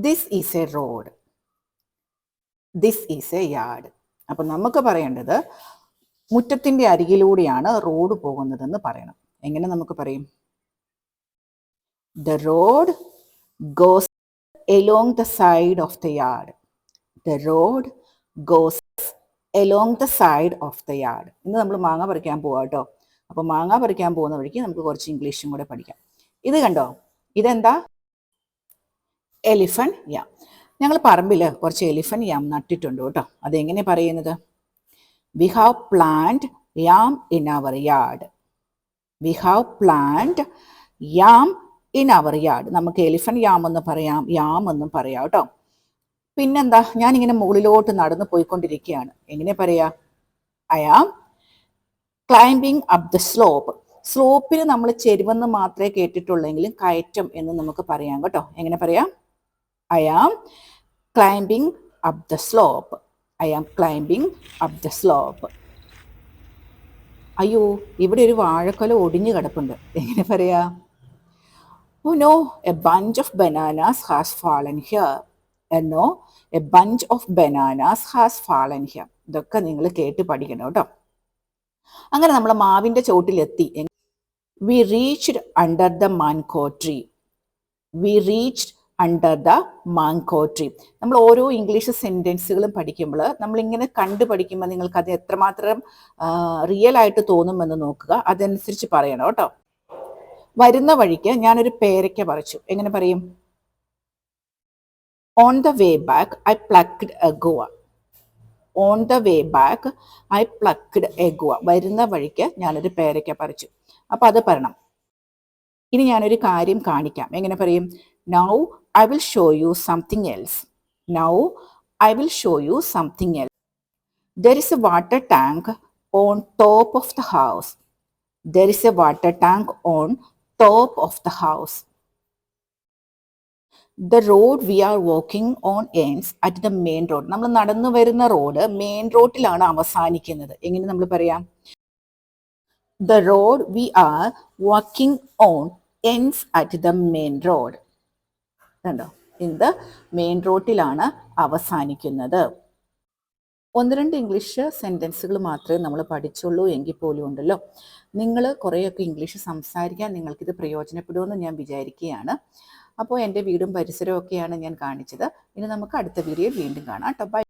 This is A road, this is A yard. അപ്പം നമുക്ക് പറയേണ്ടത് മുറ്റത്തിൻ്റെ അരികിലൂടെയാണ് റോഡ് പോകുന്നതെന്ന് പറയണം. എങ്ങനെ നമുക്ക് പറയും? The road goes along the side of the yard. The road goes along the side of the yard. ഇന്ന് നമ്മൾ മാങ്ങ പറിക്കാൻ പോവാം കേട്ടോ. അപ്പോൾ മാങ്ങ പറിക്കാൻ പോകുന്ന വഴിക്ക് നമുക്ക് കുറച്ച് ഇംഗ്ലീഷും കൂടെ പഠിക്കാം. ഇത് കണ്ടോ, ഇതെന്താ? Elephant yam. ഞങ്ങൾ പറമ്പിൽ കുറച്ച് എലിഫന്റ് യാം നട്ടിട്ടുണ്ട് കേട്ടോ. അതെങ്ങനെ പറയുന്നത്? We have plant yam in our yard. We have plant yam in our yard. നമുക്ക് എലിഫന്റ് യാം എന്ന് പറയാം, യാം എന്നും പറയാം കേട്ടോ. പിന്നെന്താ, ഞാനിങ്ങനെ മുകളിലോട്ട് നടന്ന് പോയിക്കൊണ്ടിരിക്കുകയാണ്. എങ്ങനെ പറയാ? I am climbing up the slope. സ്ലോപ്പിൽ നമ്മൾ ചെരുവെന്ന് മാത്രമേ കേട്ടിട്ടുള്ളെങ്കിലും കയറ്റം എന്ന് നമുക്ക് പറയാം കേട്ടോ. എങ്ങനെ പറയാം? I am climbing up the slope. I am climbing up the slope. അയ്യോ, ഇവിടെ ഒരു വാഴക്കൊല ഒടിഞ്ഞു കിടപ്പുണ്ട്. എങ്ങനെ പറയാ? Oh no, a bunch of bananas has fallen here. എന്നോ a bunch of bananas has fallen here. ഇതൊക്കെ നിങ്ങൾ കേട്ട് പഠിക്കണം കേട്ടോ. അങ്ങനെ നമ്മൾ മാവിൻ്റെ ചോട്ടിലെത്തി. We reached under the mango tree. We reached under the mango tree. നമ്മൾ ഓരോ ഇംഗ്ലീഷ് സെൻറ്റൻസുകളും പഠിക്കുമ്പോൾ നമ്മളിങ്ങനെ കണ്ടു പഠിക്കുമ്പോൾ നിങ്ങൾക്ക് അത് എത്രമാത്രം റിയൽ ആയിട്ട് തോന്നുമെന്ന് നോക്കുക. അതനുസരിച്ച് പറയണം കേട്ടോ. വരുന്ന വഴിക്ക് ഞാനൊരു പേരയ്ക്ക പറിച്ചു. എങ്ങനെ പറയും? On the way back I plucked a guava. On the way back I plucked a guava. വരുന്ന വഴിക്ക് ഞാനൊരു പേരയ്ക്ക പറിച്ചു. അപ്പോൾ അത് പറയണം. ഇനി ഞാനൊരു കാര്യം കാണിക്കാം. എങ്ങനെ പറയും? Now I will show you something else. Now I will show you something else. There is a water tank on top of the house. There is a water tank on top of the house. The road we are walking on ends at the main road. നമ്മൾ നടന്നു വരുന്ന road main റോഡിലാണ് അവസാനിക്കുന്നത്. എങ്ങനെ നമ്മൾ പറയാം? The road we are walking on ends at the main road. കണ്ടോ, ഇത് മെയിൻ റോഡിലാണ് അവസാനിക്കുന്നത്. ഒന്ന് രണ്ട് ഇംഗ്ലീഷ് സെൻറ്റൻസുകൾ മാത്രമേ നമ്മൾ പഠിച്ചുള്ളൂ എങ്കിൽ പോലും ഉണ്ടല്ലോ, നിങ്ങൾ കുറേയൊക്കെ ഇംഗ്ലീഷ് സംസാരിക്കാൻ നിങ്ങൾക്കിത് പ്രയോജനപ്പെടുമെന്ന് ഞാൻ വിചാരിക്കുകയാണ്. അപ്പോൾ എൻ്റെ വീടും പരിസരവും ഒക്കെയാണ് ഞാൻ കാണിച്ചത്. ഇനി നമുക്ക് അടുത്ത വീഡിയോയിൽ വീണ്ടും കാണാം കേട്ടോ. ബൈ.